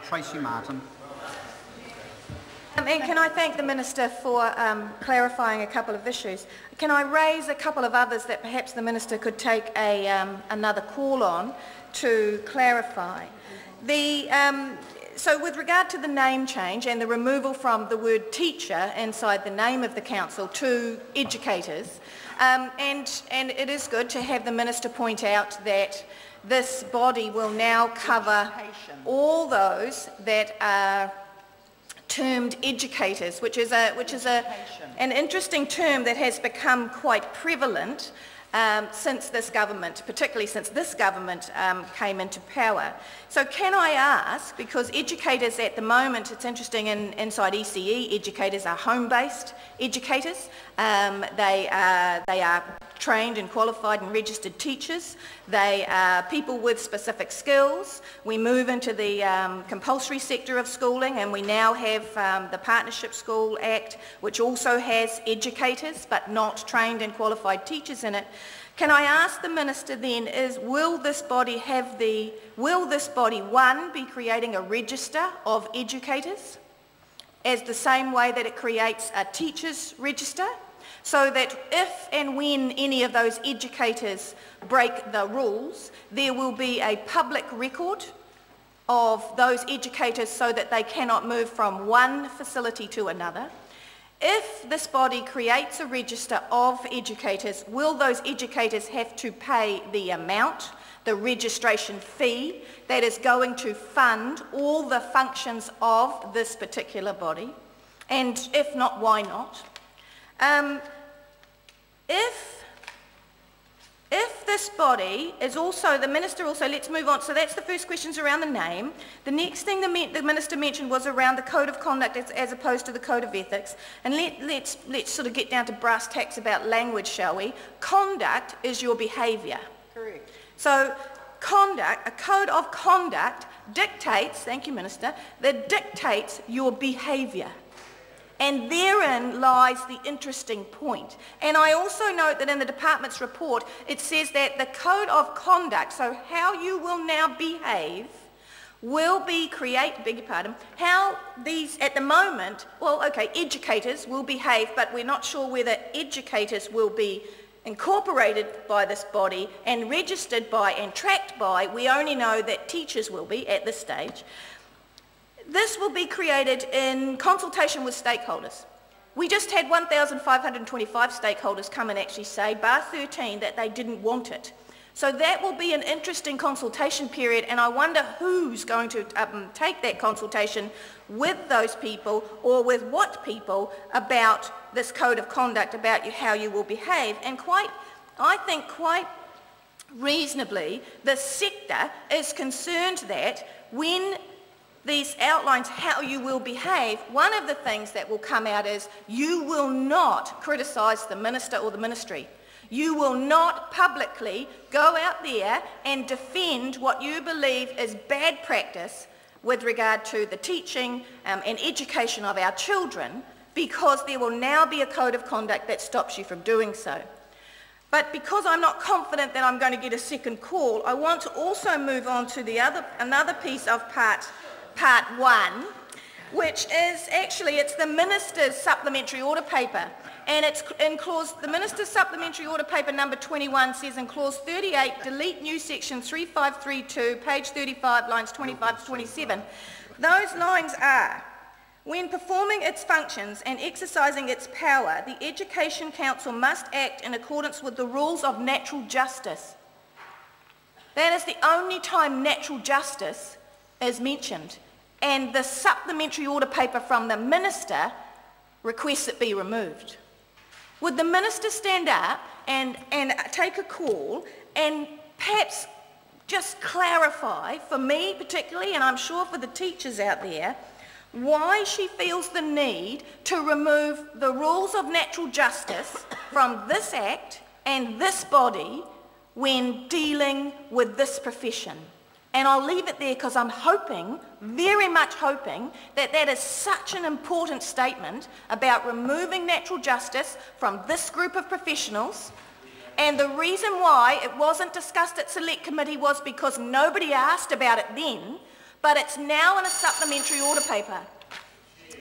Tracy Martin. And can I thank the Minister for clarifying a couple of issues. Can I raise a couple of others that perhaps the Minister could take another call on to clarify? So with regard to the name change and the removal from the word teacher inside the name of the council to educators, and it is good to have the Minister point out that this body will now cover all those that are termed educators, which is an interesting term that has become quite prevalent since this government, particularly since this government came into power. So can I ask, because educators at the moment, it's interesting, inside ECE, educators are home-based educators. They are trained and qualified and registered teachers. They are people with specific skills. We move into the compulsory sector of schooling, and we now have the Partnership School Act, which also has educators but not trained and qualified teachers in it. Can I ask the Minister then, will this body, one, be creating a register of educators as the same way that it creates a teachers register, so that if and when any of those educators break the rules, there will be a public record of those educators so that they cannot move from one facility to another? If this body creates a register of educators, will those educators have to pay the amount, the registration fee, that is going to fund all the functions of this particular body? And if not, why not? If this body is also, the Minister also, let's move on, so that's the first questions around the name. The next thing the Minister mentioned was around the Code of Conduct as opposed to the Code of Ethics. And let's sort of get down to brass tacks about language, shall we? Conduct is your behaviour. Correct. So conduct, a Code of Conduct dictates, thank you Minister, that dictates your behaviour. And therein lies the interesting point. And I also note that in the department's report, it says that the Code of Conduct, so how you will now behave, will be how these, at the moment, well, okay, educators will behave, but we're not sure whether educators will be incorporated by this body and registered by and tracked by. We only know that teachers will be at this stage. This will be created in consultation with stakeholders. We just had 1,525 stakeholders come and actually say, bar 13, that they didn't want it. So that will be an interesting consultation period, and I wonder who's going to take that consultation with those people, or with what people, about this Code of Conduct, about how you will behave. And I think quite reasonably, the sector is concerned that when these outlines how you will behave, one of the things that will come out is you will not criticise the Minister or the Ministry. You will not publicly go out there and defend what you believe is bad practice with regard to the teaching and education of our children, because there will now be a Code of Conduct that stops you from doing so. But because I'm not confident that I'm going to get a second call, I want to also move on to another piece of Part 1, which is actually, it's the Minister's Supplementary Order Paper. And it's in the Minister's Supplementary Order Paper number 21 says in clause 38, delete new section 3532, page 35, lines 25 to 27. Those lines are, when performing its functions and exercising its power, the Education Council must act in accordance with the rules of natural justice. That is the only time natural justice is mentioned. And the supplementary order paper from the Minister requests it be removed. Would the Minister stand up and take a call and perhaps just clarify, for me particularly, and I'm sure for the teachers out there, why she feels the need to remove the rules of natural justice from this Act and this body when dealing with this profession? And I'll leave it there because I'm hoping, very much hoping, that that is such an important statement about removing natural justice from this group of professionals. And the reason why it wasn't discussed at Select Committee was because nobody asked about it then, but it's now in a supplementary order paper.